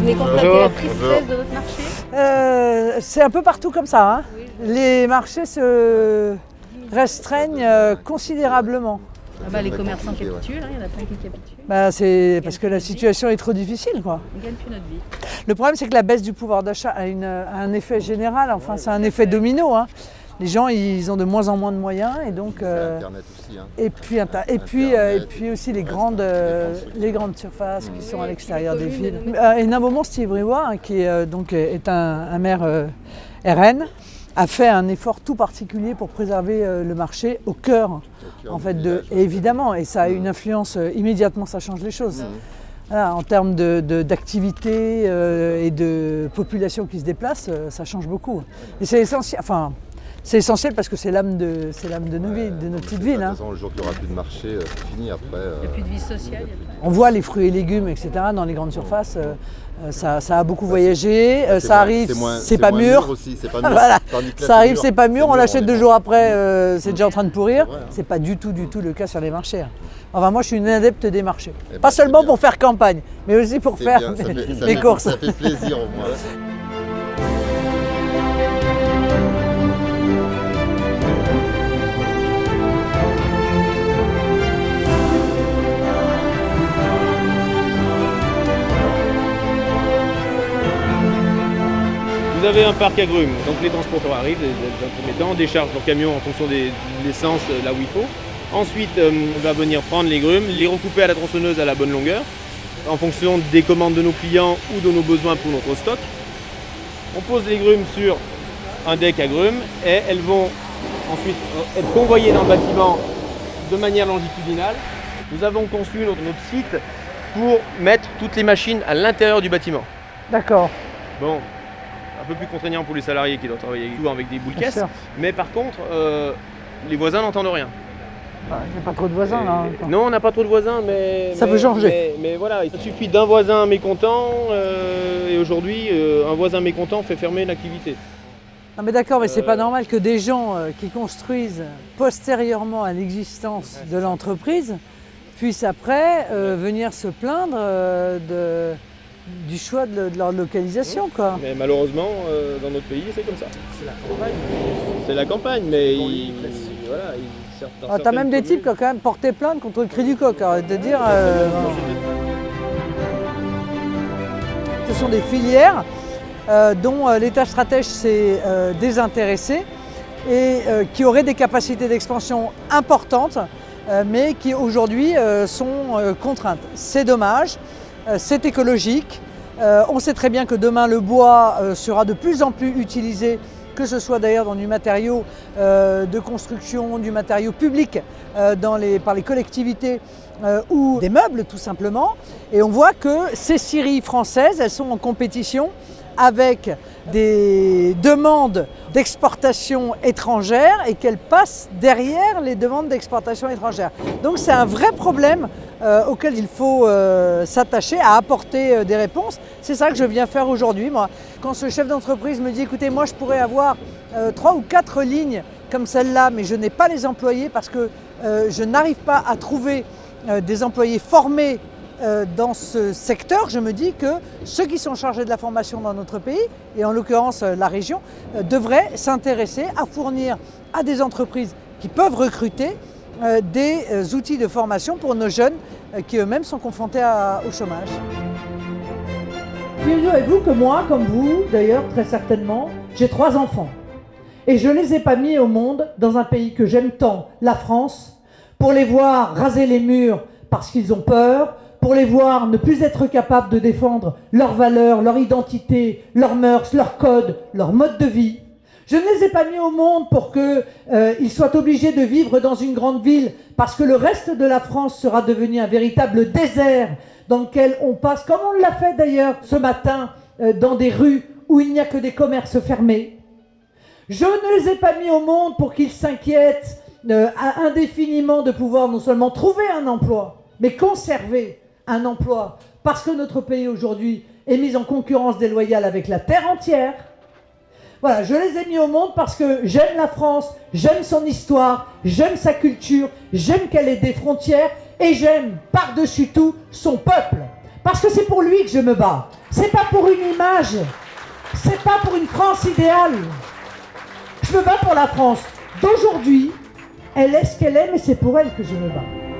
Vous avez constaté la tristesse de notre marché? C'est un peu partout comme ça. Hein. Oui. Les marchés se restreignent considérablement. Ah bah, les commerçants capitulent, hein, il y en a plein qui capitulent. Bah, c'est parce que la situation est trop difficile, quoi. On ne gagne plus notre vie. Le problème, c'est que la baisse du pouvoir d'achat a un effet général, enfin c'est un effet domino. Hein. Les gens, ils ont de moins en moins de moyens et donc. Internet aussi. Hein. Et puis aussi les grandes surfaces qui sont à l'extérieur des villes. Et Naumont Steve-Briouat, hein, qui est un maire RN, a fait un effort tout particulier pour préserver le marché au cœur en fait et évidemment, et ça a une influence immédiatement, ça change les choses. Voilà, en termes d'activité et de population qui se déplace, ça change beaucoup. Et c'est essentiel. Enfin, c'est essentiel parce que c'est l'âme de nos villes, de nos petites villes. De toute façon, le jour qu'il n'y aura plus de marché, c'est fini après. Il n'y a plus de vie sociale. On voit les fruits et légumes, etc. dans les grandes surfaces. Ça a beaucoup voyagé. Ça arrive, c'est pas mûr. Aussi, c'est pas mûr. Voilà. Là, ça arrive, c'est pas mûr. On l'achète 2 jours après, c'est déjà en train de pourrir. Vrai, hein. C'est pas du tout le cas sur les marchés. Enfin, moi, je suis une adepte des marchés. Eh ben, pas seulement bien. pour faire campagne, mais aussi pour C'est faire bien, mes courses. Ça fait plaisir au moins. Vous avez un parc agrumes, donc les transporteurs arrivent dans un premier temps, déchargent leur camion en fonction de l'essence là où il faut. Ensuite, on va venir prendre les grumes, les recouper à la tronçonneuse à la bonne longueur, en fonction des commandes de nos clients ou de nos besoins pour notre stock. On pose les grumes sur un deck agrumes et elles vont ensuite être convoyées dans le bâtiment de manière longitudinale. Nous avons conçu notre site pour mettre toutes les machines à l'intérieur du bâtiment. D'accord. Bon, un peu plus contraignant pour les salariés qui doivent travailler souvent avec des boules caisses, mais par contre, les voisins n'entendent rien. Il n'y a pas trop de voisins là. Non, on n'a pas trop de voisins, mais ça peut changer. Mais voilà, il suffit d'un voisin mécontent, et aujourd'hui, un voisin mécontent fait fermer l'activité. Non mais d'accord, mais c'est pas normal que des gens qui construisent postérieurement à l'existence de l'entreprise puissent après venir se plaindre du choix de leur localisation, quoi. Mais malheureusement, dans notre pays, c'est comme ça. C'est la campagne. C'est la campagne, mais voilà. T'as même des types qui ont quand même porté plainte contre le cri du coq, arrête de dire. Ce sont des filières dont l'État stratège s'est désintéressé et qui auraient des capacités d'expansion importantes, mais qui aujourd'hui sont contraintes. C'est dommage. C'est écologique. On sait très bien que demain le bois sera de plus en plus utilisé, que ce soit d'ailleurs dans du matériau de construction, du matériau public par les collectivités ou des meubles tout simplement. Et on voit que ces scieries françaises, elles sont en compétition avec des demandes d'exportation étrangère et qu'elles passent derrière les demandes d'exportation étrangère. Donc c'est un vrai problème auquel il faut s'attacher à apporter des réponses. C'est ça que je viens faire aujourd'hui, moi. Quand ce chef d'entreprise me dit, écoutez, moi je pourrais avoir 3 ou 4 lignes comme celle-là, mais je n'ai pas les employés parce que je n'arrive pas à trouver des employés formés dans ce secteur, je me dis que ceux qui sont chargés de la formation dans notre pays, et en l'occurrence la région, devraient s'intéresser à fournir à des entreprises qui peuvent recruter des outils de formation pour nos jeunes qui eux-mêmes sont confrontés au chômage. Figurez-vous que moi, comme vous d'ailleurs très certainement, j'ai 3 enfants. Et je ne les ai pas mis au monde dans un pays que j'aime tant, la France, pour les voir raser les murs parce qu'ils ont peur, pour les voir ne plus être capables de défendre leurs valeurs, leur identité, leurs mœurs, leurs codes, leur mode de vie. Je ne les ai pas mis au monde pour qu'ils soient obligés de vivre dans une grande ville parce que le reste de la France sera devenu un véritable désert dans lequel on passe, comme on l'a fait d'ailleurs ce matin, dans des rues où il n'y a que des commerces fermés. Je ne les ai pas mis au monde pour qu'ils s'inquiètent indéfiniment de pouvoir non seulement trouver un emploi, mais conserver un emploi, parce que notre pays aujourd'hui est mis en concurrence déloyale avec la terre entière. Voilà, je les ai mis au monde parce que j'aime la France, j'aime son histoire, j'aime sa culture, j'aime qu'elle ait des frontières et j'aime par-dessus tout son peuple. Parce que c'est pour lui que je me bats. C'est pas pour une image, c'est pas pour une France idéale. Je me bats pour la France d'aujourd'hui. Elle est ce qu'elle est, mais c'est pour elle que je me bats.